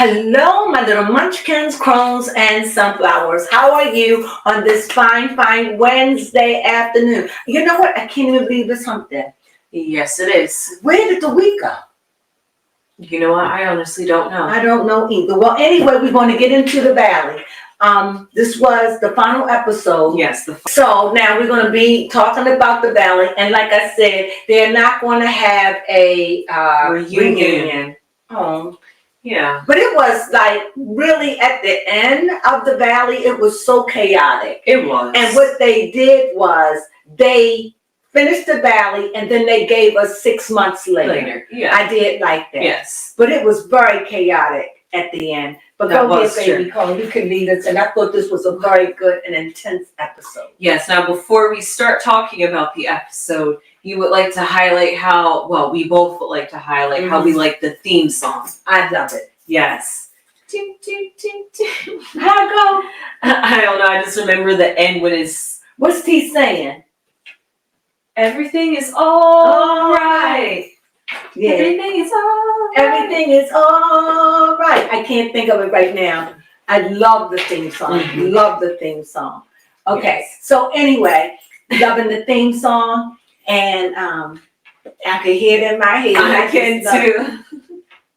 Hello, my little munchkins, crones, and sunflowers. How are you on this fine Wednesday afternoon? You know what? I can't even believe it's hump day. Yes, it is. Where did the week go? You know what? I honestly don't know. I don't know either. Well, anyway, we're going to get into the valley. This was the final episode. Yes. So now we're going to be talking about the valley. And like I said, they're not going to have a reunion. Oh. Yeah. But it was like really at the end of the valley, it was so chaotic. It was. And what they did was they finished the valley and then they gave us 6 months later. Yeah. I did like that. Yes. But it was very chaotic at the end. But that go ahead, baby, Colin, you can lead us. And I thought this was a very good and intense episode. Yes. Now, before we start talking about the episode, you would like to highlight how, we both would like to highlight how we like the theme song. I love it. Yes. How'd it go? I don't know. I just remember the end when it's... What's he saying? Everything is all right. Yeah. Everything is all right. Everything is all right. I can't think of it right now. I love the theme song. Mm-hmm. Love the theme song. Okay. Yes. So anyway, loving the theme song. And I can hear it in my head. I can too.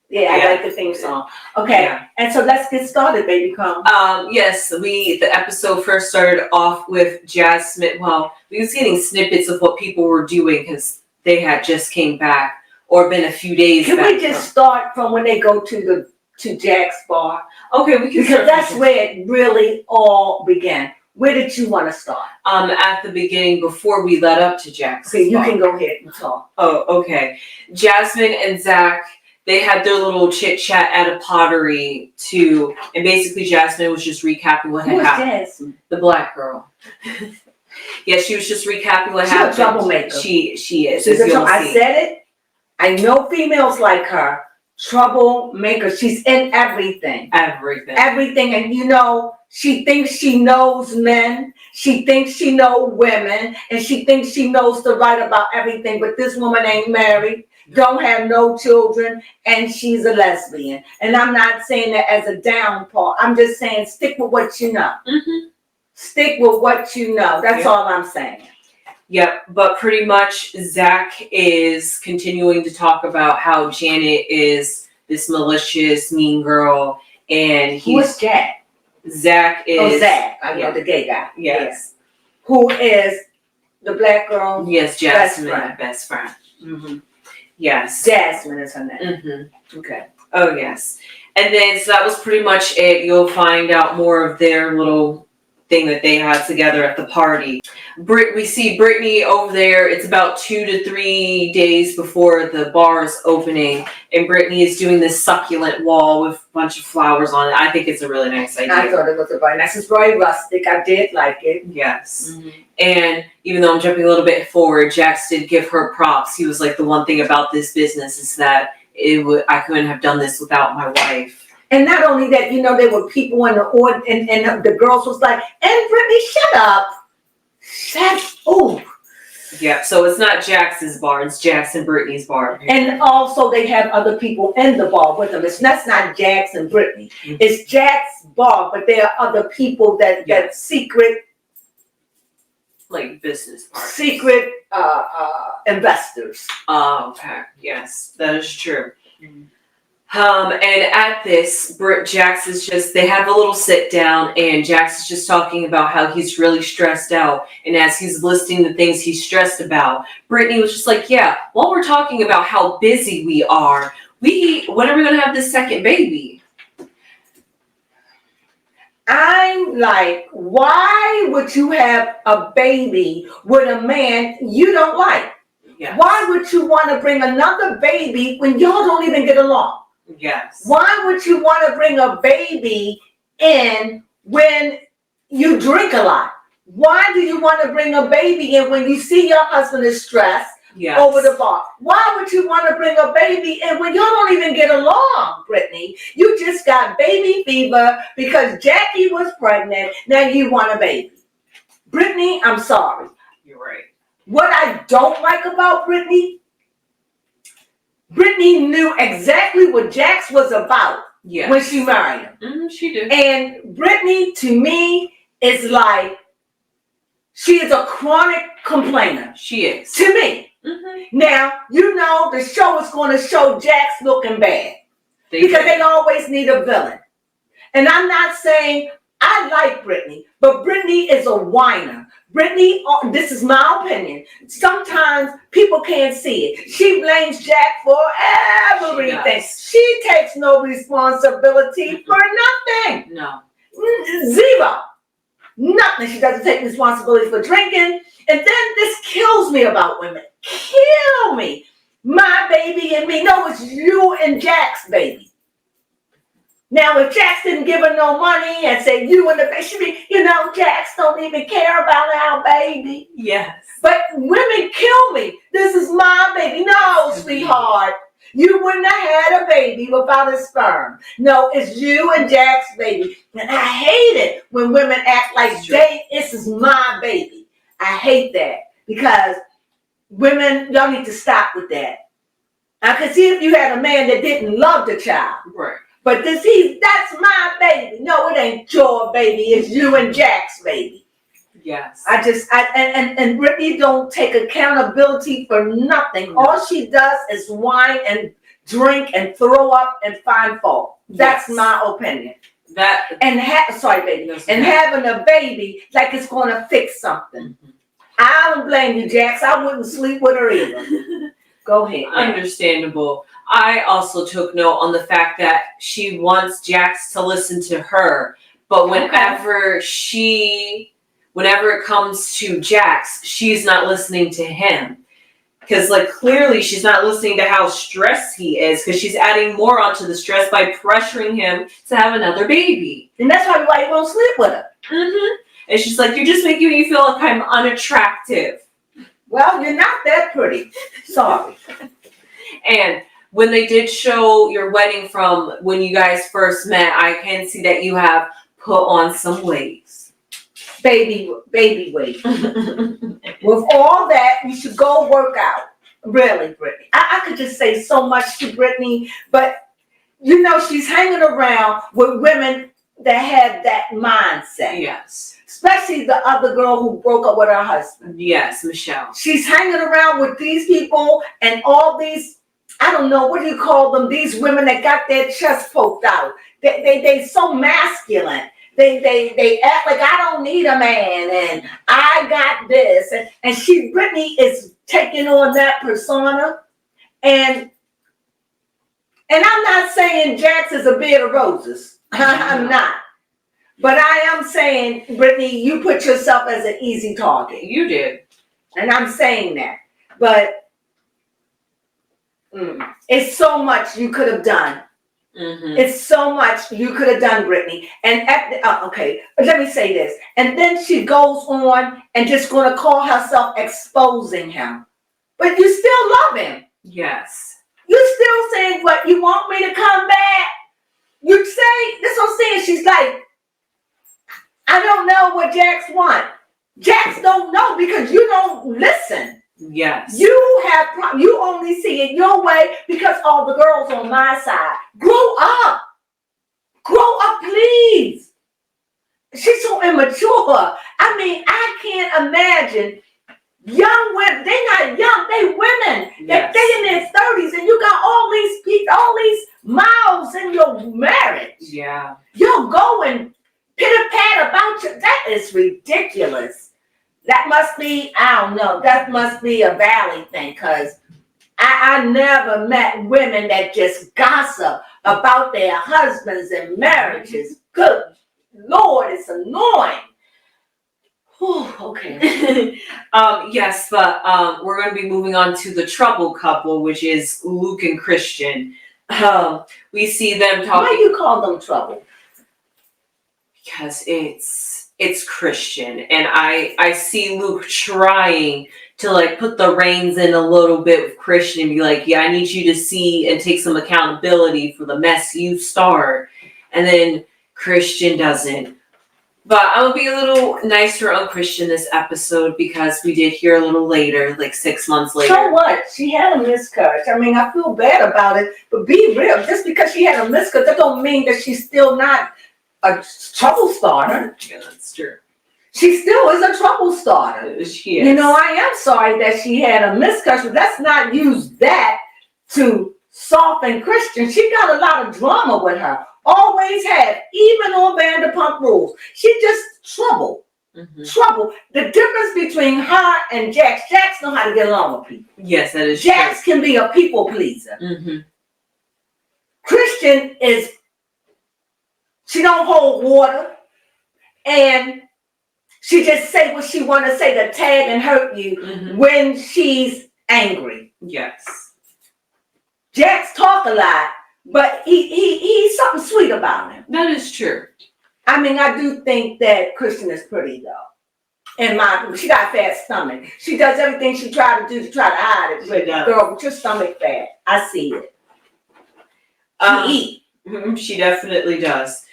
Yeah, I like the theme song. Okay, Yeah. And so let's get started, baby. Come. Yes, the episode first started off with Jasmine. Well, we was getting snippets of what people were doing because they had just came back or been a few days. Can we just start from when they go to Jack's bar? Okay, we can. Because that's where it really all began. Where did you want to start? At the beginning, before we led up to Jack's. Okay, you can go ahead and talk. Oh, okay. Jasmine and Zach, they had their little chit chat at a pottery too, and basically Jasmine was just recapping what had happened. Jasmine? The black girl. Yeah, she was just recapping what happened. She's a troublemaker. She is. I said it. I know females like her. Troublemaker. She's in everything. Everything. And you know, she thinks she knows men. She thinks she knows women. And she thinks she knows to write about everything. But this woman ain't married, don't have no children, and she's a lesbian. And I'm not saying that as a downfall. I'm just saying stick with what you know. Mm-hmm. Stick with what you know. That's all I'm saying. Yep, but pretty much Zach is continuing to talk about how Janet is this malicious, mean girl, and who's Jack? Zach is... Oh, Zach. I know, the gay guy. Yes. Yeah. Who is the black girl? Yes, Jasmine, best friend. Mm-hmm. Yes. Jasmine is her name. Mm-hmm. Okay. Oh, yes. And then, so that was pretty much it. You'll find out more of their little thing that they had together at the party. We see Brittany over there. It's about 2 to 3 days before the bar is opening, and Brittany is doing this succulent wall with a bunch of flowers on it. I think it's a really nice idea. I thought it was a very nice. It's very rustic. I did like it. Yes. Mm-hmm. And even though I'm jumping a little bit forward, Jax did give her props. He was like, the one thing about this business is that I couldn't have done this without my wife. And not only that, you know, there were people in the order, and the girls was like, and Brittany, shut up. Yeah, so it's not Jax's bar, it's Jax and Brittany's bar. And also they have other people in the bar with them. That's not Jax and Brittany. Mm-hmm. It's Jax's bar, but there are other people that secret, like business partners. Secret investors. Oh, okay. Yes, that is true. Mm-hmm. And at this, Jax is they have a little sit down, and Jax is just talking about how he's really stressed out. And as he's listing the things he's stressed about, Brittany was just like, yeah, while we're talking about how busy we are, when are we going to have this second baby? I'm like, why would you have a baby with a man you don't like? Yes. Why would you want to bring another baby when y'all don't even get along? Yes. Why would you want to bring a baby in when you drink a lot? Why do you want to bring a baby in when you see your husband is stressed over the bar? Why would you want to bring a baby in when y'all don't even get along, Brittany? You just got baby fever because Jackie was pregnant. Now you want a baby. Brittany, I'm sorry. You're right. What I don't like about Brittany knew exactly what Jax was about Yeah. when she married him. She did. And Brittany, to me, is like, she is a chronic complainer. She is. To me. Now, you know the show is going to show Jax looking bad. Because they always need a villain. And I'm not saying I like Brittany, but Brittany is a whiner. Brittany, this is my opinion. Sometimes people can't see it. She blames Jack for everything. She takes no responsibility for nothing. No. Zero. Nothing. She doesn't take responsibility for drinking. And then this kills me about women. Kill me. My baby and me. No, it's you and Jack's baby. Now, if Jax didn't give her no money and say you and the baby, she'd be, Jax don't even care about our baby. Yes. But women kill me. This is my baby. No, sweetheart. You wouldn't have had a baby without a sperm. No, it's you and Jack's baby. And I hate it when women act like this is my baby. I hate that because women, y'all need to stop with that. I could see if you had a man that didn't love the child. Right. But that's my baby. No, it ain't your baby. It's you and Jack's baby. Yes. And Brittany don't take accountability for nothing. All she does is whine and drink and throw up and find fault. That's my opinion. Sorry, baby. And having a baby like it's going to fix something. I don't blame you, Jax. I wouldn't sleep with her either. Go ahead. Understandable. I also took note on the fact that she wants Jax to listen to her, but whenever it comes to Jax, she's not listening to him. Because clearly she's not listening to how stressed he is, because she's adding more onto the stress by pressuring him to have another baby. And that's why you won't sleep with her. And she's like, you're just making me feel like I'm unattractive. Well, you're not that pretty. Sorry. And when they did show your wedding from when you guys first met, I can see that you have put on some waves. Baby weight. With all that, you should go work out. Really, Brittany. I could just say so much to Brittany, but she's hanging around with women that have that mindset. Yes. Especially the other girl who broke up with her husband. Yes, Michelle. She's hanging around with these people and all these, I don't know, what do you call them? These women that got their chest poked out. They so masculine. They act like I don't need a man and I got this. And Brittany is taking on that persona. And I'm not saying Jax is a bed of roses. I'm not. But I am saying, Brittany, you put yourself as an easy target. You did. And I'm saying that. But it's so much you could have done. It's so much you could have done, Brittany. And let me say this. And then she goes on and just going to call herself exposing him. But you still love him. Yes. You still saying, what, you want me to come back? You say, that's what I'm saying. She's like, I don't know what Jax want. Jax don't know because you don't listen. Yes. You only see it your way because all the girls on my side. Grow up. Grow up, please. She's so immature. I mean, I can't imagine young women. They're not young. They women. Yes. They in their 30s and you got all these people, all these miles in your marriage. Yeah. You're going pitter-pat about you. That is ridiculous. That must be, I don't know, that must be a Valley thing because I never met women that just gossip about their husbands and marriages. Good Lord, it's annoying. Whew, okay. Yes, but we're going to be moving on to the trouble couple, which is Luke and Christian. We see them talking. Why do you call them trouble? Because it's Christian, and I see Luke trying to put the reins in a little bit with Christian and be like, yeah, I need you to see and take some accountability for the mess you start. And then Christian doesn't But I'm gonna be a little nicer on Christian this episode because we did hear a little later, like 6 months later. So what? She had a miscarriage. I mean, I feel bad about it, but be real. Just because she had a miscarriage, that don't mean that she's still not a trouble starter. Yeah, that's true. She still is a trouble starter. She is. You know, I am sorry that she had a miscarriage, but let's not use that to soften Christian. She got a lot of drama with her. Always had, even on Vanderpump Rules. She just trouble. Mm-hmm. Trouble. The difference between her and Jax know how to get along with people. Yes, that is Jax can be a people pleaser. Mm-hmm. Christian she don't hold water, and she just say what she want to say to tag and hurt you when she's angry. Yes. Jax talk a lot, but he's something sweet about him. That is true. I mean, I do think that Christian is pretty though. And she got a fat stomach. She does everything she tried to do to try to hide it. But girl, with your stomach fat, I see it. She eat. She definitely does.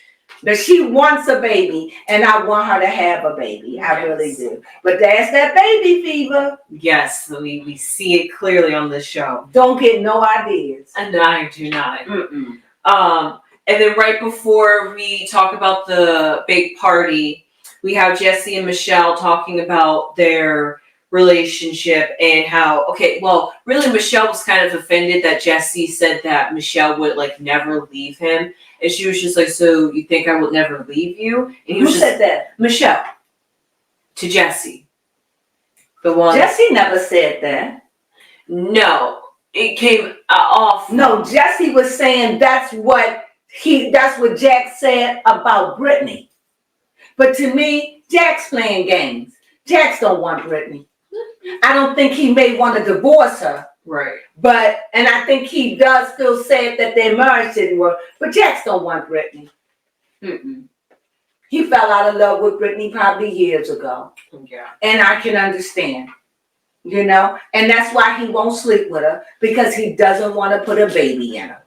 But she wants a baby, and I want her to have a baby. Yes. I really do. But that's that baby fever. Yes, we see it clearly on the show. Don't get no ideas. And I do not. Mm-mm. And then right before we talk about the big party, we have Jesse and Michelle talking about their relationship and how, okay, well, really Michelle was kind of offended that Jesse said that Michelle would like never leave him. And she was just like, so you think I would never leave you? And he was Who said that? Michelle. To Jesse. The one. Jesse never said that. No. It came off. No, Jesse was saying that's what Jax said about Brittany. But to me, Jax playing games. Jax don't want Brittany. I don't think he may want to divorce her. Right. And I think he does feel sad that their marriage didn't work. But Jax don't want Brittany. Mm-mm. He fell out of love with Brittany probably years ago. Yeah. And I can understand. You know? And that's why he won't sleep with her. Because he doesn't want to put a baby in her.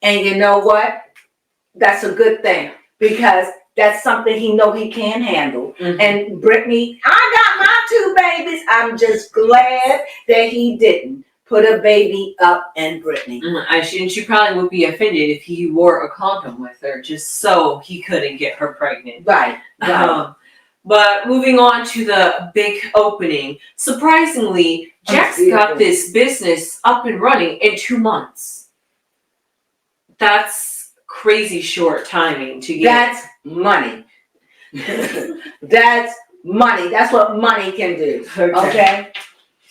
And you know what? That's a good thing. Because that's something he know he can't handle. Mm-hmm. And Brittany, I got my 2 babies. I'm just glad that he didn't put a baby up in Brittany. Mm-hmm. She probably would be offended if he wore a condom with her just so he couldn't get her pregnant. Right. But moving on to the big opening, surprisingly, Jax got this business up and running in 2 months. That's crazy short timing to get. That's money. That's money. That's what money can do. Okay?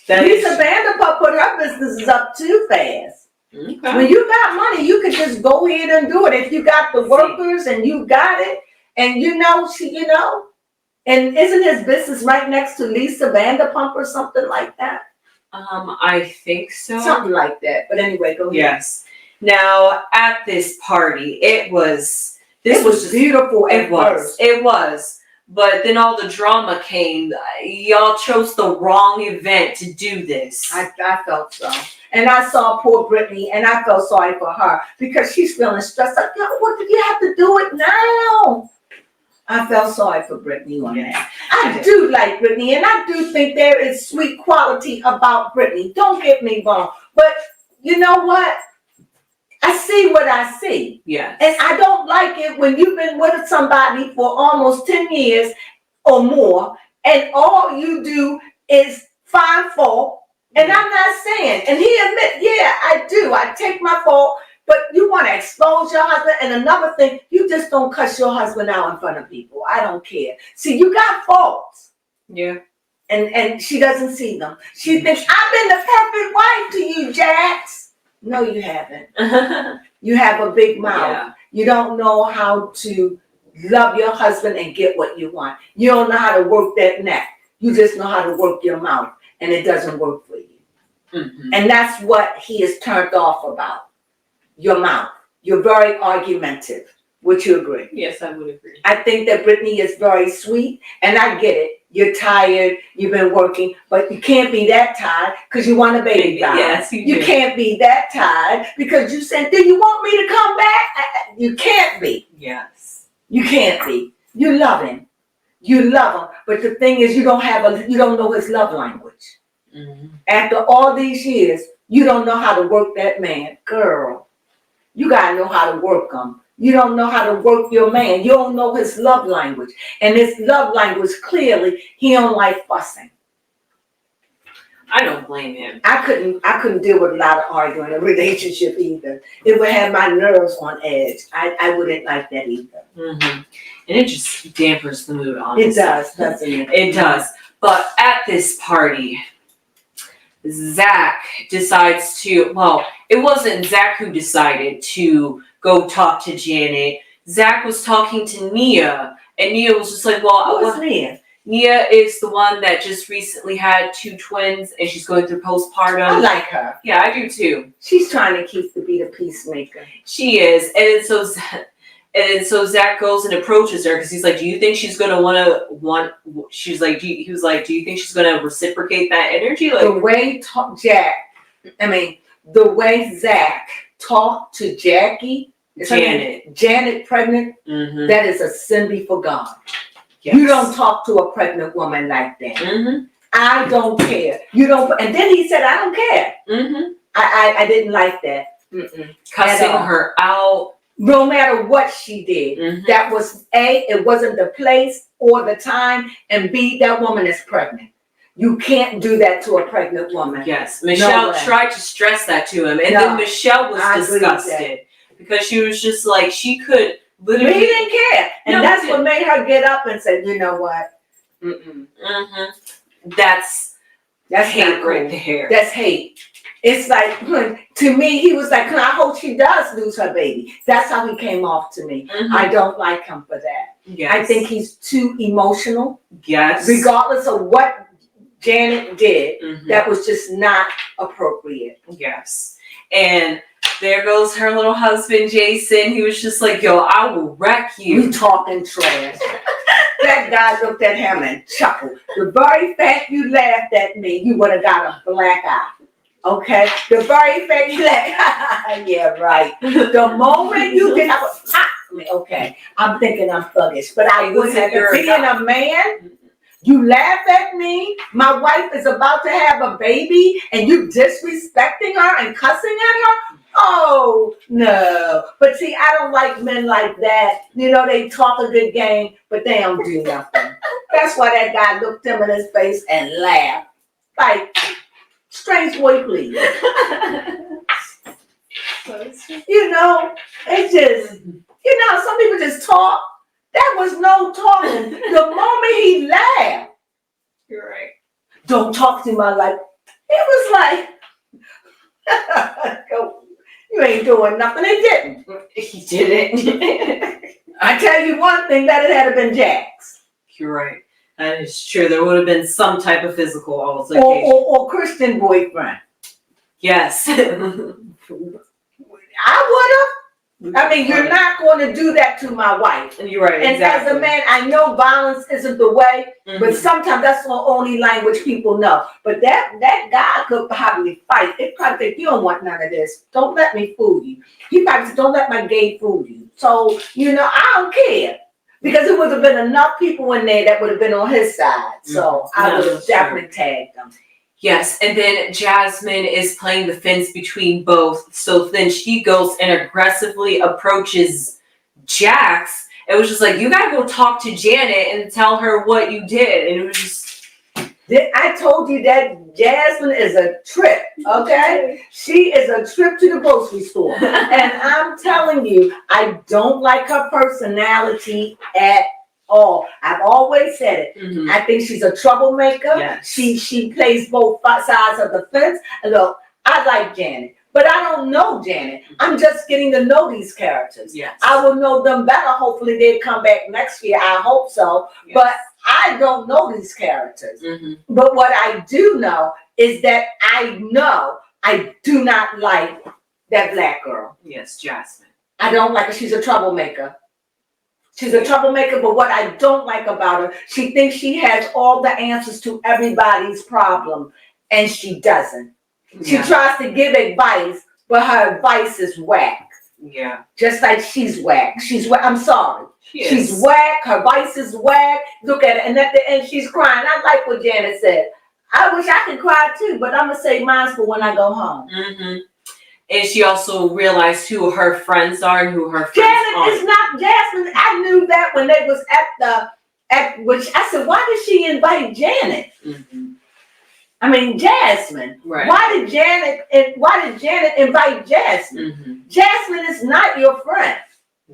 Lisa Vanderpump put her businesses up too fast. Okay. When you got money, you can just go ahead and do it. If you got the workers and you got it, and and isn't his business right next to Lisa Vanderpump or something like that? I think so. Something like that. But anyway, go ahead. Yes. Now at this party, it was beautiful. It was. But then all the drama came. Y'all chose the wrong event to do this. I felt so. And I saw poor Brittany, and I felt sorry for her because she's feeling stressed. Like, what did you have to do it now? I felt sorry for Brittany on that. I do like Brittany, and I do think there is sweet quality about Brittany. Don't get me wrong. But you know what? I see what I see. Yeah. And I don't like it when you've been with somebody for almost 10 years or more, and all you do is find fault. And I'm not saying, and he admit, yeah, I do. I take my fault, but you want to expose your husband. And another thing, you just don't cuss your husband out in front of people. I don't care. See, you got faults. Yeah. And she doesn't see them. She thinks, I've been the perfect wife to you, Jax. No, you haven't. You have a big mouth. Yeah. You don't know how to love your husband and get what you want. You don't know how to work that neck. You just know how to work your mouth, and it doesn't work for you. Mm-hmm. And that's what he is turned off about. Your mouth. You're very argumentative. Would you agree? Yes, I would agree. I think that Brittany is very sweet, and I get it. You're tired, you've been working, but you can't be that tired because you want a baby. Yes, you can't be that tired because you said, do you want me to come back? You can't be. Yes. You can't be. You love him. You love him, but the thing is, you don't know his love language. Mm-hmm. After all these years, you don't know how to work that man. Girl, you gotta know how to work him. You don't know how to work your man. You don't know his love language. And his love language, clearly, he don't like fussing. I don't blame him. I couldn't deal with a lot of arguing in a relationship either. It would have my nerves on edge. I wouldn't like that either. Mm-hmm. And it just dampers the mood, honestly. It does, doesn't it? It does. But at this party, Zach decides to, well, it wasn't Zach who decided to go talk to Janet. Zach was talking to Nia, and Nia was just like, well, Who was Nia? Nia is the one that just recently had 2 twins, and she's going through postpartum. I like her. Yeah, I do too. She's trying to be the peacemaker. She is. And so Zach goes and approaches her because he's like, do you think she's gonna she's like, he was like, do you think she's gonna reciprocate that energy? Like, The way the way Zach talked to Jackie, Janet pregnant, mm-hmm. that is a sin before God. Yes. You don't talk to a pregnant woman like that. Mm-hmm. I don't care. You don't. And then he said, I don't care. Mm-hmm. I didn't like that. Cussing her out. No matter what she did, mm-hmm. that was A, it wasn't the place or the time, and B, that woman is pregnant. You can't do that to a pregnant woman. Yes, Michelle tried to stress that to him, and then Michelle was disgusted because she was just like, she could literally. But he didn't care, and that's what made her get up and say, you know what? Mm-hmm. That's hate right there. That's hate. It's like, to me, he was like, I hope she does lose her baby. That's how he came off to me. Mm-hmm. I don't like him for that. Yes. I think he's too emotional. Yes. Regardless of what Janet did, mm-hmm. that was just not appropriate. Yes. And there goes her little husband, Jason. He was just like, yo, I will wreck you. You talking trash. That guy looked at him and chuckled. The very fact you laughed at me, you would have got a black eye. Okay? The very fact you laughed, yeah, right. The moment you did, I was, okay, I'm thinking I'm thuggish, but I wouldn't have. Being a man, you laugh at me, my wife is about to have a baby, and you disrespecting her and cussing at her? Oh, no. But see, I don't like men like that. You know, they talk a good game, but they don't do nothing. That's why that guy looked him in his face and laughed. Like, strange boy, please. You know, it's just, some people just talk. That was no talking. The moment he laughed. You're right. Don't talk to my life. It was like, you ain't doing nothing. They didn't. He didn't. I tell you one thing, that it had been Jax. You're right. That is true. There would have been some type of physical altercation. Or Christian boyfriend. Yes. I would have. I mean, you're not going to do that to my wife. You're right. And exactly. as a man, I know violence isn't the way, mm-hmm. but sometimes that's the only language people know. But that guy could probably fight. They probably think, you don't want none of this. Don't let me fool you. He probably said, don't let my gay fool you. So, I don't care. Because it would have been enough people in there that would have been on his side. So I would have definitely tagged them. Yes, and then Jasmine is playing the fence between both. So then she goes and aggressively approaches Jax. It was just like, you gotta go talk to Janet and tell her what you did. And it was just... I told you that Jasmine is a trip, okay? She is a trip to the grocery store. And I'm telling you, I don't like her personality at all. I've always said it. Mm-hmm. I think she's a troublemaker. Yes. She plays both sides of the fence. Look, I like Janet, but I don't know Janet. I'm just getting to know these characters. Yes. I will know them better. Hopefully they'll come back next year. I hope so. Yes. But I don't know these characters. Mm-hmm. But what I do know is that I know I do not like that black girl. Yes, Jasmine. I don't like her. She's a troublemaker. She's a troublemaker, but what I don't like about her, she thinks she has all the answers to everybody's problem, and she doesn't. She tries to give advice, but her advice is whack. Yeah. Just like she's whack. I'm sorry. She's whack. Her voice is whack. Look at it, and at the end, she's crying. I like what Janet said. I wish I could cry too, but I'm gonna save mine for when I go home. Mm-hmm. And she also realized who her friends are and who her friends Janet aren't. is not Jasmine. I knew that when they was at which I said, why did she invite Janet? Mm-hmm. I mean Jasmine. Right. Why did Janet invite Jasmine? Mm-hmm. Jasmine is not your friend.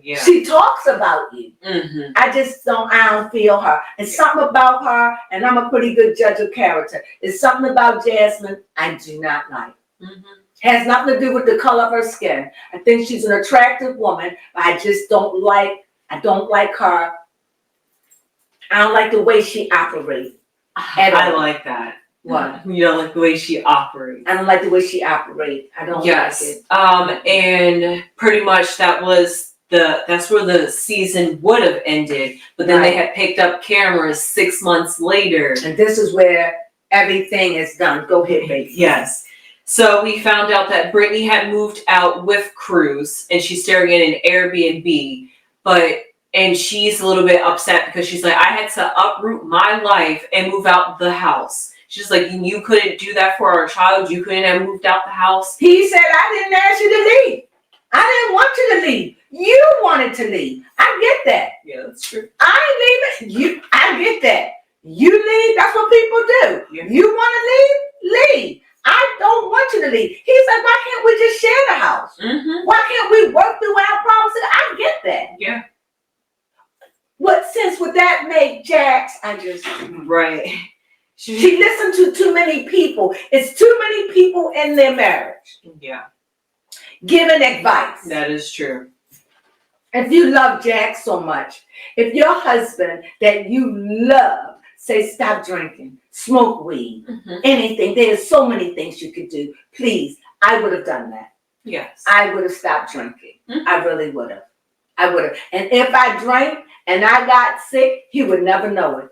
Yeah. She talks about you. Mm-hmm. I don't feel her. It's something about her, and I'm a pretty good judge of character. It's something about Jasmine I do not like. Mm-hmm. Has nothing to do with the color of her skin. I think she's an attractive woman, but I don't like her. I don't like the way she operates. I like that. What? You don't like the way she operates. I don't like the way she operates. I don't like it. And pretty much that's where the season would have ended, but then they had picked up cameras 6 months later. And this is where everything is done. Go ahead, baby. Yes. So we found out that Brittany had moved out with Cruz, and she's staring at an Airbnb, and she's a little bit upset because she's like, I had to uproot my life and move out the house. She's like, you couldn't do that for our child. You couldn't have moved out the house. He said, I didn't ask you to leave. I didn't want you to leave. You wanted to leave. I get that. Yeah, that's true. I ain't leaving. I get that. You leave. That's what people do. Yeah. You want to leave? Leave. I don't want you to leave. He's like, why can't we just share the house? Mm-hmm. Why can't we work through our problems? I get that. Yeah. What sense would that make, Jax? Right. She listened to too many people. It's too many people in their marriage. Yeah. Giving advice. That is true. If you love Jax so much, if your husband that you love say stop drinking, smoke weed, anything, there's so many things you could do. Please, I would have done that. Yes. I would have stopped drinking. Mm-hmm. I really would have. I would have. And if I drank and I got sick, he would never know it.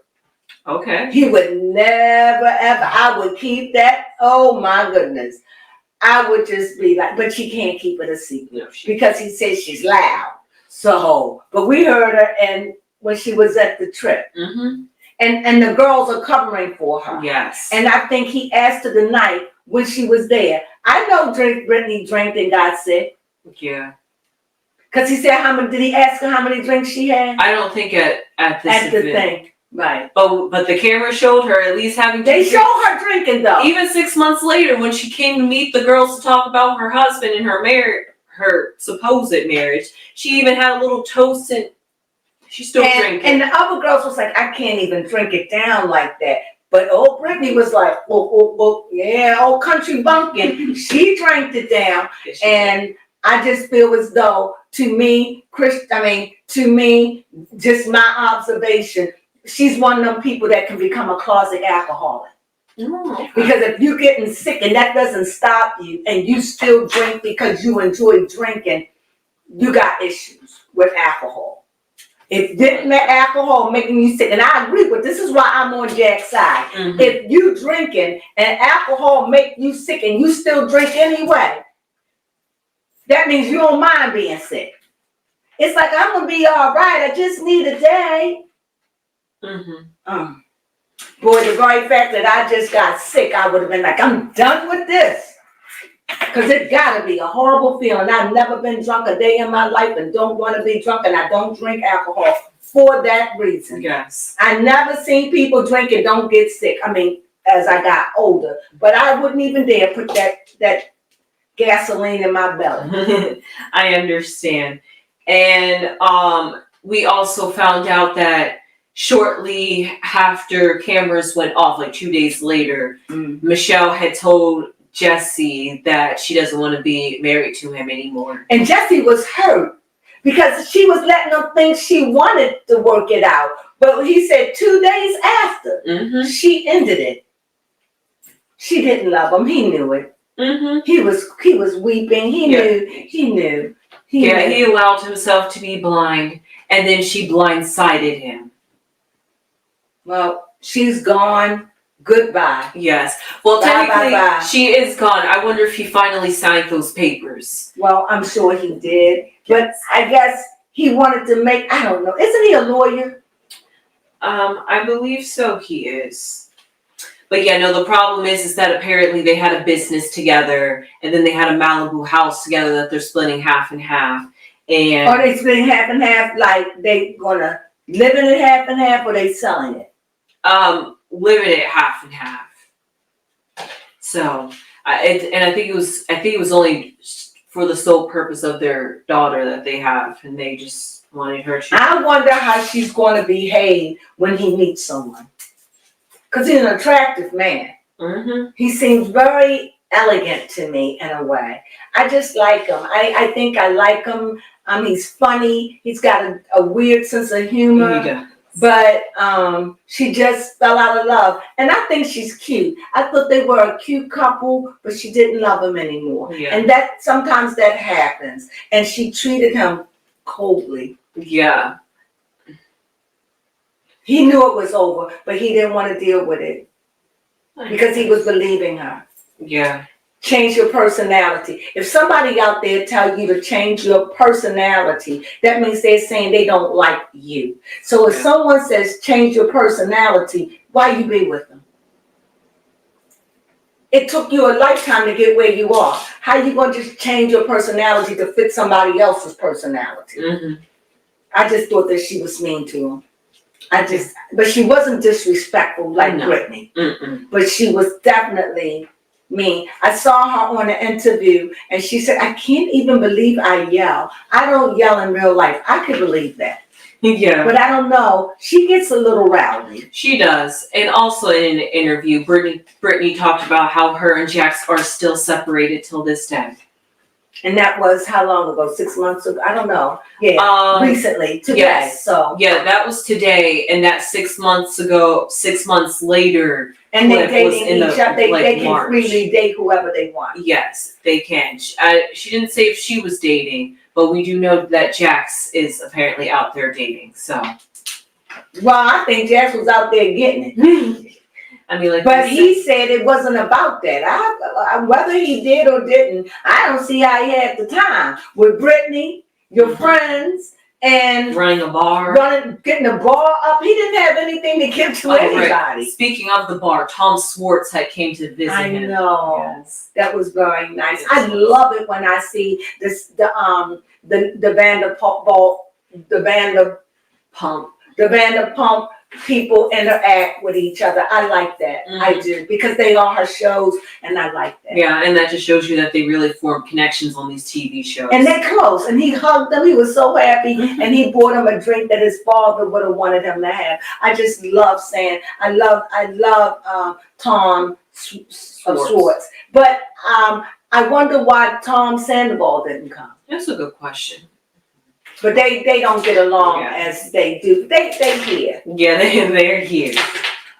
Okay. He would never, ever. I would keep that. Oh my goodness. I would just be like, but she can't keep it a secret because he says she's loud. So, but we heard her and when she was at the trip. Mm-hmm. And the girls are covering for her. Yes. And I think he asked her the night when she was there. I know Brittany drank and got sick. Yeah. Because he said did he ask her how many drinks she had? I don't think at this At the event. thing. Right. But the camera showed her at least having They show her drinking though. Even 6 months later when she came to meet the girls to talk about her husband and her supposed marriage, she even had a little toast and she's still drinking. And the other girls was like, I can't even drink it down like that. But Brittany was like, country bumpkin. She drank it down. And I just feel as though, to me, just my observation, she's one of them people that can become a closet alcoholic. Okay. Because if you're getting sick and that doesn't stop you and you still drink because you enjoy drinking, you got issues with alcohol. If didn't that alcohol making you sick, and I agree with this is why I'm on Jack's side. Mm-hmm. If you drinking and alcohol make you sick and you still drink anyway, that means you don't mind being sick. It's like, I'm gonna be all right. I just need a day. Mm-hmm. Boy, the very fact that I just got sick, I would have been like, I'm done with this. Because it gotta be a horrible feeling. I've never been drunk a day in my life and don't want to be drunk, and I don't drink alcohol for that reason. Yes. I never seen people drink and don't get sick. I mean, as I got older, but I wouldn't even dare put that gasoline in my belly. I understand. And we also found out that shortly after cameras went off, like 2 days later, Michelle had told Jesse that she doesn't want to be married to him anymore. And Jesse was hurt because she was letting him think she wanted to work it out. But he said 2 days after, she ended it. She didn't love him. He knew it. He was weeping. He knew. He allowed himself to be blind, and then she blindsided him. Well, she's gone. Goodbye. Yes. Well, technically, bye. she is gone. I wonder if he finally signed those papers. Well, I'm sure he did. But I guess he wanted to make, I don't know, isn't he a lawyer? I believe so. He is. But yeah, no. The problem is that apparently they had a business together, and then they had a Malibu house together that they're splitting half and half. And Or they split half and half, like they gonna live in it half and half, or they selling it? living it half and half. So, I think it was only for the sole purpose of their daughter that they have, and they just wanted her to. I wonder how she's going to behave when he meets someone, because he's an attractive man. Mm-hmm. He seems very elegant to me in a way. I just like him. I think I like him. He's funny. He's got a weird sense of humor. He does. But she just fell out of love. And I think she's cute. I thought they were a cute couple, but she didn't love him anymore. Yeah. And that sometimes that happens. And she treated him coldly. Yeah. He knew it was over, but he didn't want to deal with it because he was believing her. Yeah. Change your personality. If somebody out there tell you to change your personality, that means they're saying they don't like you. So if someone says change your personality, why you be with them? It took you a lifetime to get where you are. How you going to just change your personality to fit somebody else's personality? Mm-hmm. I just thought that she was mean to him. But she wasn't disrespectful like Brittany. Mm-mm. But she was definitely mean. I saw her on an interview and she said, I can't even believe I yell. I don't yell in real life. I could believe that. Yeah. But I don't know. She gets a little rowdy. She does. And also in an interview, Brittany talked about how her and Jax are still separated till this day. And that was how long ago? 6 months ago? I don't know. Yeah, recently, today. Yes. So yeah, that was today, and that 6 months ago, 6 months later. And they're dating each other. They can March. freely date whoever they want. Yes, they can. She didn't say if she was dating, but we do know that Jax is apparently out there dating. So, well, I think Jax was out there getting it. I mean, but he said it wasn't about that. Whether he did or didn't, I don't see how he had the time with Brittany, your friends, and running a bar, getting the bar up. He didn't have anything to give to anybody. Right. Speaking of the bar, Tom Swartz had came to visit him. I know. Yes. That was very nice. I love it when I see this the Vanderpump people interact with each other. I like that. Mm-hmm. I do, because they are her shows, and I like that. Yeah, and that just shows you that they really form connections on these TV shows. And they're close. And he hugged them. He was so happy, and he bought him a drink that his father would have wanted him to have. I just love saying I love Tom Swartz. But I wonder why Tom Sandoval didn't come. That's a good question. But they don't get along as they do. They here. Yeah, they're here.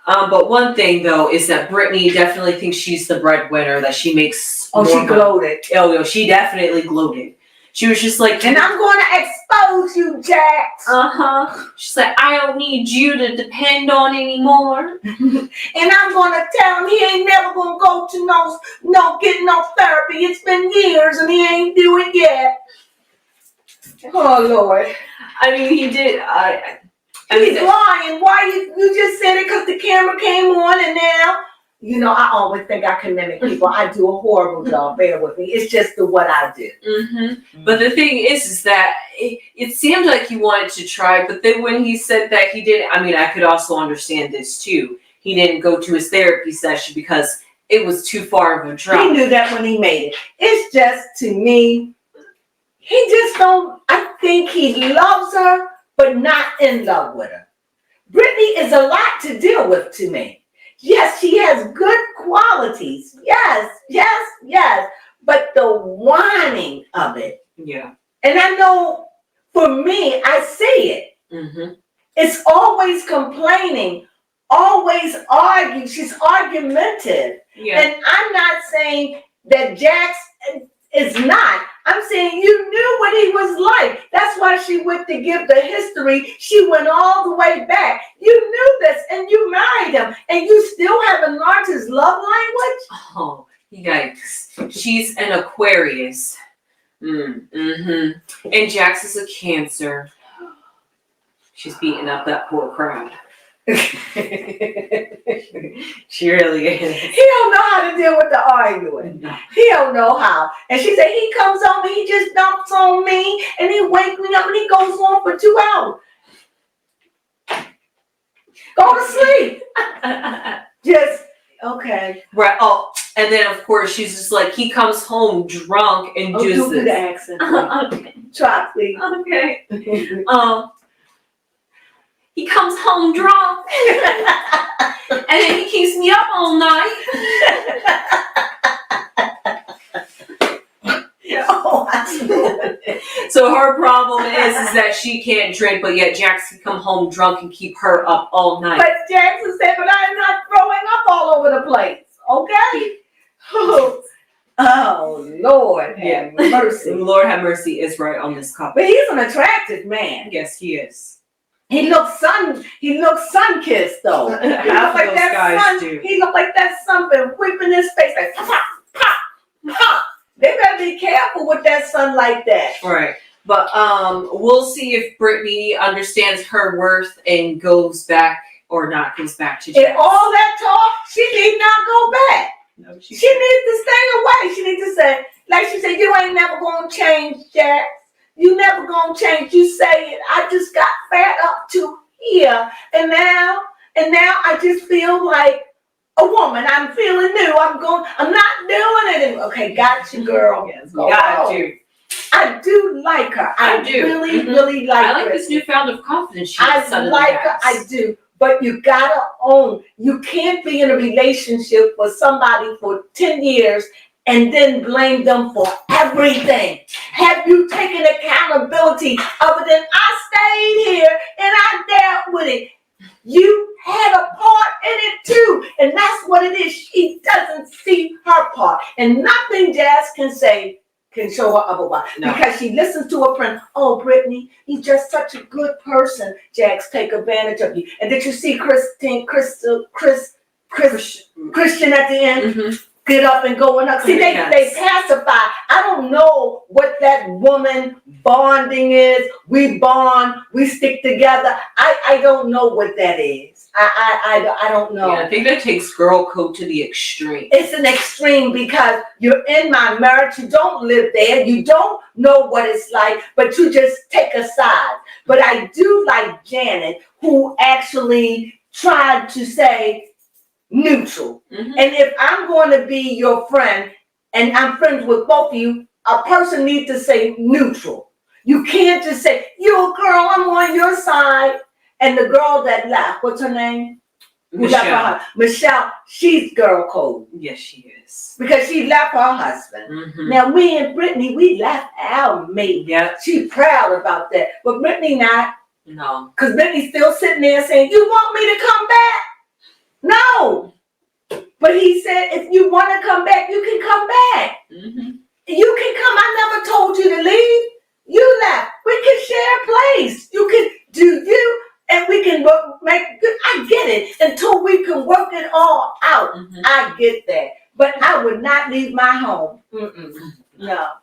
But one thing though is that Brittany definitely thinks she's the breadwinner, that she makes. Oh, she gloated. Oh, no, she definitely gloated. She was just like, and I'm going to expose you, Jax. She's like, I don't need you to depend on anymore. And I'm going to tell him he ain't never going to go to get no therapy. It's been years and he ain't do it yet. Oh Lord! I mean, he did. He's lying. Why you just said it because the camera came on, and now I always think I can mimic people. I do a horrible job. Bear with me. It's just what I do. Mm-hmm. But the thing is that it seemed like he wanted to try, but then when he said that he didn't, I mean, I could also understand this too. He didn't go to his therapy session because it was too far of a drop. He knew that when he made it. It's just, to me, he just don't. I think he loves her, but not in love with her. Brittany is a lot to deal with to me. Yes, she has good qualities. Yes. But the whining of it. Yeah. And I know, for me, I see it. Mm-hmm. It's always complaining, always arguing. She's argumentative. Yeah. And I'm not saying that Jax is not. I'm saying you knew what he was like. That's why she went to give the history. She went all the way back. You knew this, and you married him, and you still haven't learned his love language? Oh, yikes. She's an Aquarius. Mm-hmm. And Jax is a Cancer. She's beating up that poor crowd. She really is. He don't know how to deal with the arguing. No. He don't know how. And she said, he comes on me, he just dumps on me, and he wakes me up, and he goes on for 2 hours. Go to sleep. Just, okay. Right. Oh, and then of course she's just like, he comes home drunk and Oh, just do the accent. Okay. Try, please. Okay. He comes home drunk and then he keeps me up all night. Oh, I So her problem is that she can't drink, but yet Jax can come home drunk and keep her up all night. But Jackson said, but I'm not throwing up all over the place. Okay? Oh, Lord have mercy. Lord have mercy is right on this couple. But he's an attractive man. Yes, he is. He looks sun-kissed though. He Half looked of like those that guys sun. do. He looked like that sun been whipping his face like pop, pop, pop. They better be careful with that sun like that. Right. But we'll see if Brittany understands her worth and goes back or not goes back to And Jax. all that talk, she need not go back. No, She needs to stay away. She needs to say, like she said, you ain't never gonna change, Jax. You never gonna change. You say it. I just got fed up to here, and now I just feel like a woman. I'm feeling new. I'm not doing it anymore. Okay, got you, girl. Yes, Go got on. you. I do like her. I do. really, Mhm. really like her. I like this newfound of confidence she I suddenly like her. has. I do. But you gotta own. You can't be in a relationship with somebody for 10 years and then blame them for everything. Have you taken accountability other than I stayed here and I dealt with it? You had a part in it too. And that's what it is. She doesn't see her part. And nothing Jazz can say can show her otherwise. No. Because she listens to a friend. Oh, Brittany, you're just such a good person. Jax, take advantage of you. And did you see Christian at the end? Mm-hmm. Get up and go up. See, they pacify. I don't know what that woman bonding is. We bond, we stick together. I don't know what that is. I don't know. Yeah, I think that takes girl code to the extreme. It's an extreme because you're in my marriage. You don't live there. You don't know what it's like, but you just take a side. But I do like Janet, who actually tried to say neutral. Mm-hmm. And if I'm going to be your friend and I'm friends with both of you, a person needs to say neutral. You can't just say, you girl, I'm on your side. And the girl that left, what's her name? Michelle. Michelle, she's girl code. Yes, she is. Because she left her husband. Mm-hmm. Now, me and Brittany, we left our mate. Yeah. She's proud about that. But Brittany not. No. Because Brittany's still sitting there saying, you want me to come back? No. But he said, if you want to come back, you can come back. Mm-hmm. You can come. I never told you to leave. You left. We can share a place. You can do you, and we can make good. I get it. Until we can work it all out. Mm-hmm. I get that. But I would not leave my home. Mm-mm. No.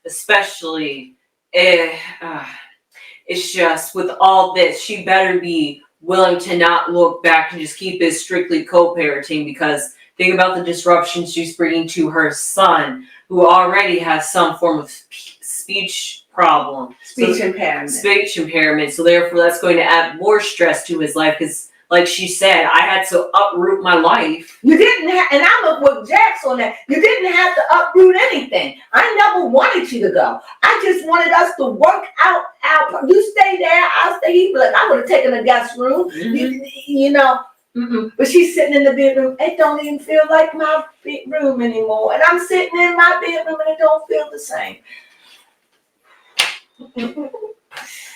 Especially, it's just with all this, she better be willing to not look back and just keep it strictly co-parenting, because think about the disruption she's bringing to her son, who already has some form of speech problem. Speech impairment. Speech impairment. So therefore, that's going to add more stress to his life because, like she said, I had to uproot my life. You didn't have, and I'm with Jax on that. You didn't have to uproot anything. I never wanted you to go. I just wanted us to work out our. You stay there, I'll stay here. Like, I would have taken a guest room. Mm-hmm. You know. Mm-mm. But she's sitting in the bedroom. It don't even feel like my bedroom anymore. And I'm sitting in my bedroom and it don't feel the same.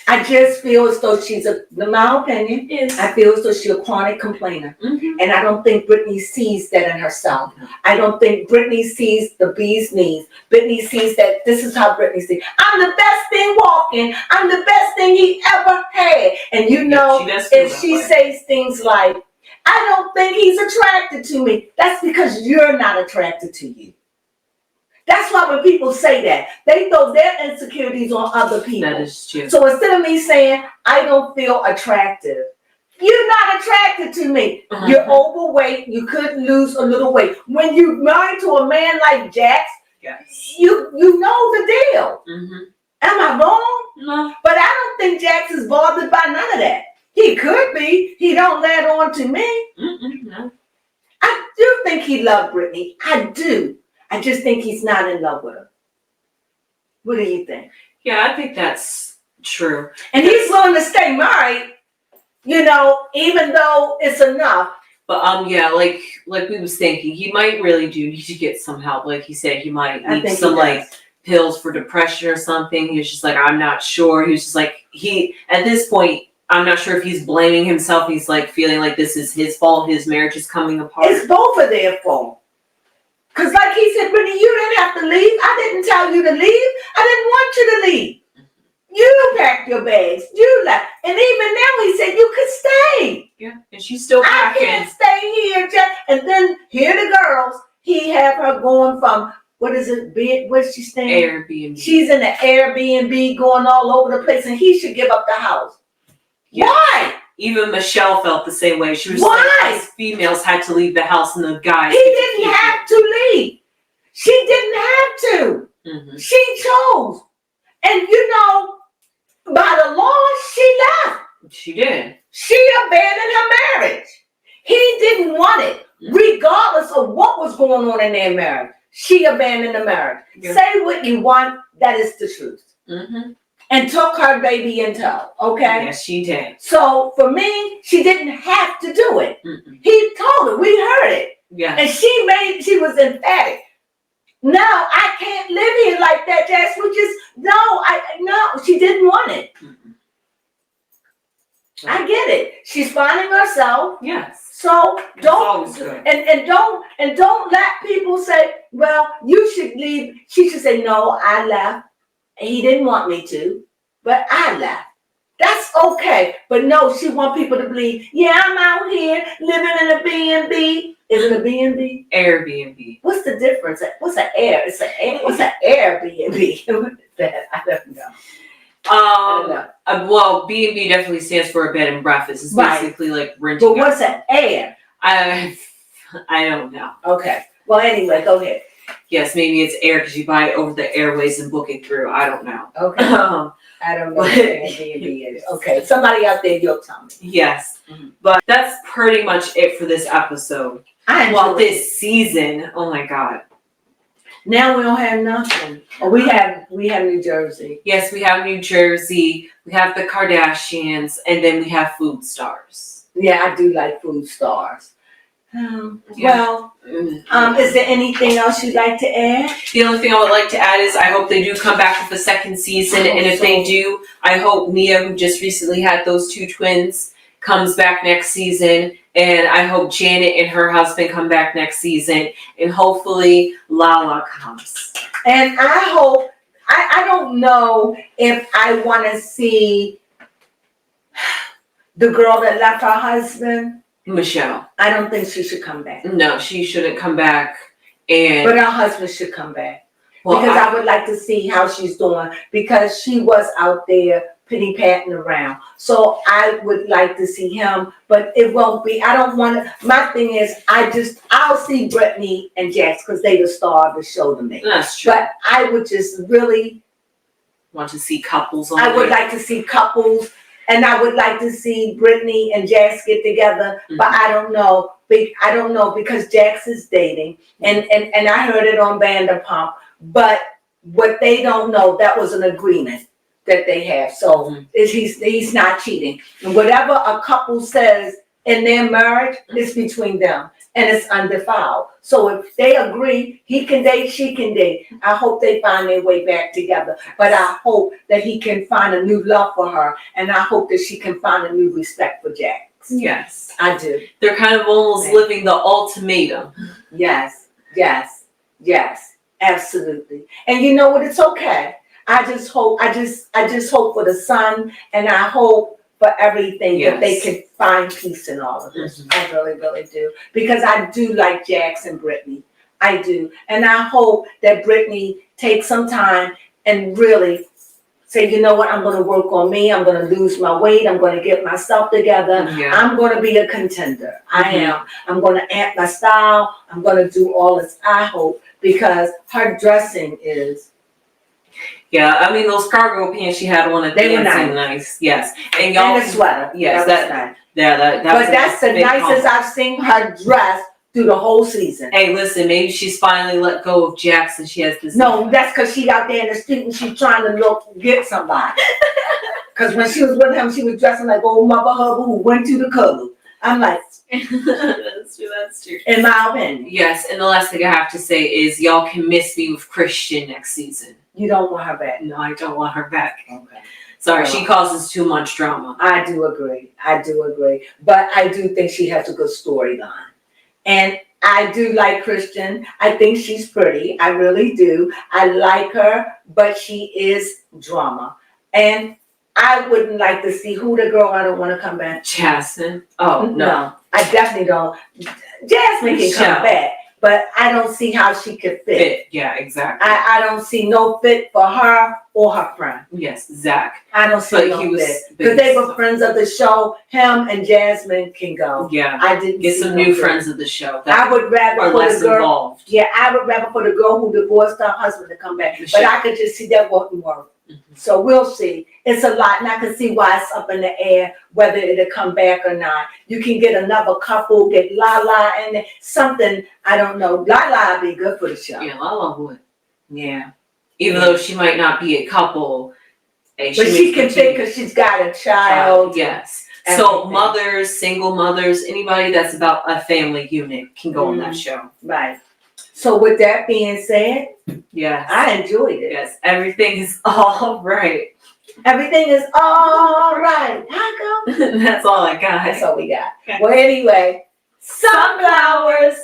I just feel as though she's in my opinion, Yes. I feel as though she's a chronic complainer. Mm-hmm. And I don't think Brittany sees that in herself. I don't think Brittany sees the bee's knees. Brittany sees that this is how Brittany sees. I'm the best thing walking. I'm the best thing he ever had. And you know, if she says things like, I don't think he's attracted to me, that's because you're not attracted to you. That's why when people say that, they throw their insecurities on other people. That is true. So instead of me saying, I don't feel attractive, you're not attracted to me. Uh-huh. You're overweight. You could lose a little weight. When you're married to a man like Jax, Yes. you know the deal. Mm-hmm. Am I wrong? No. But I don't think Jax is bothered by none of that. He could be. He don't let on to me. No. I do think he loved Brittany. I do. I just think he's not in love with her. What do you think? Yeah, I think that's true. And he's willing to stay married, even though it's enough. But yeah, like we was thinking, he might really do need to get some help. Like he said, he might need some like pills for depression or something. He was just like, I'm not sure. He was just like, at this point, I'm not sure if he's blaming himself. He's like feeling like this is his fault. His marriage is coming apart. It's both of their fault. Because like he said, Brittany, you didn't have to leave. I didn't tell you to leave. I didn't want you to leave. You packed your bags. You left. And even now he said you could stay. Yeah, and she's still packing. I can't stay here, Jack. And then here the girls, he have her going from, what is it, where's she staying? Airbnb. She's in the Airbnb going all over the place, and he should give up the house. Yeah. Why? Even Michelle felt the same way. She was Why? like, us females had to leave the house and the guys. He didn't have to leave. She didn't have to. Mm-hmm. She chose. And by the law, she left. She did. She abandoned her marriage. He didn't want it, regardless of what was going on in their marriage. She abandoned the marriage. Yeah. Say what you want, that is the truth. Mm-hmm. And took her baby in tow, okay? Yes, she did. So for me, she didn't have to do it. Mm-mm. He told her, we heard it. Yeah. And she was emphatic. No, I can't live here like that, Jess. No, she didn't want it. Mm-mm. I get it. She's finding herself. Yes. So don't and don't let people say, well, you should leave. She should say, no, I left. He didn't want me to, but I left. That's okay. But no, she want people to believe, yeah, I'm out here living in a B&B. Is it a B&B? Airbnb. What's the difference? What's an air? What's an Airbnb? What is that? I don't know. Well, B&B definitely stands for a bed and breakfast. It's basically like renting. But what's an air? I don't know. Okay. Well, anyway, go ahead. Yes, maybe it's air because you buy it over the airways and book it through. I don't know. Okay. I don't know what Airbnb is. Okay. Somebody out there, you'll tell me. Yes. Mm-hmm. But that's pretty much it for this episode. This season. Oh my God. Now we don't have nothing. Oh, we have New Jersey. Yes, we have New Jersey. We have the Kardashians, and then we have food stars. Yeah, I do like food stars. Yeah. Well, is there anything else you'd like to add? The only thing I would like to add is I hope they do come back with a second season, and if they do, I hope Mia, who just recently had those 2 twins, comes back next season, and I hope Janet and her husband come back next season, and hopefully Lala comes. And I hope, I don't know if I want to see the girl that left her husband. Michelle. I don't think she should come back. No, she shouldn't come back. But her husband should come back. Because I would like to see how she's doing. Because she was out there pitty-patting around. So I would like to see him. But it won't be. I don't want to. My thing is, I'll see Brittany and Jax because they the star of the show to me. That's true. But I would just really want to see couples on I would like to see couples. And I would like to see Brittany and Jax get together, but I don't know. I don't know because Jax is dating, and I heard it on Vanderpump. But what they don't know, that was an agreement that they have. So he's not cheating. And whatever a couple says in their marriage is between them, and it's undefiled. So if they agree, he can date, she can date. I hope they find their way back together. But I hope that he can find a new love for her, and I hope that she can find a new respect for Jax. Yes, I do. They're kind of almost living the ultimatum. Yes, absolutely. And you know what? It's okay. I just hope for the son, and I hope for everything that they can find peace in all of this. I really, really do. Because I do like Jax and Brittany. I do. And I hope that Brittany takes some time and really say, you know what, I'm going to work on me. I'm going to lose my weight. I'm going to get myself together. Yeah. I'm going to be a contender. I am. I'm going to amp my style. I'm going to do all this, I hope, because her dressing is. Yeah, I mean, those cargo pants she had on at They the were end seemed nice. Yes. And y'all. And a sweater. Yes, that was nice. Yeah, that But was that's the nicest I've seen her dress through the whole season. Hey, listen, maybe she's finally let go of Jackson. She has this. No, that's because she out there in the street and she's trying to get somebody. Because when she was with him, she was dressing like old Mother Hubbard who went to the club. I'm like, that's true. In my opinion. Yes, and the last thing I have to say is y'all can miss me with Christian next season. You don't want her back. No, I don't want her back. Okay. Sorry, she causes too much drama. I do agree. But I do think she has a good storyline. And I do like Christian. I think she's pretty. I really do. I like her, but she is drama. And I wouldn't like to see who the girl I don't want to come back. Jasmine. Oh, no. I definitely don't. Jasmine can come back, but I don't see how she could fit. Yeah, exactly. I don't see no fit for her or her friend. Yes, Zach. I don't see no fit. Because they were friends of the show. Him and Jasmine can go. Yeah. I didn't get some new friends of the show. I would rather for the girl. Involved. Yeah, I would rather for the girl who divorced her husband to come back. But I could just see that wouldn't work. Mm-hmm. So we'll see. It's a lot, and I can see why it's up in the air whether it'll come back or not. You can get another couple, get Lala and something. I don't know. Lala would be good for the show. Yeah, Lala would. Yeah. Even though she might not be a couple, but she can fit because she's got a child. Yes. So mothers, single mothers, anybody that's about a family unit can go on that show. Right. So with that being said, yes, I enjoyed it. Yes, everything is all right. Everything is all right. How come? That's all I got. That's all we got. Okay. Well, anyway, sunflowers.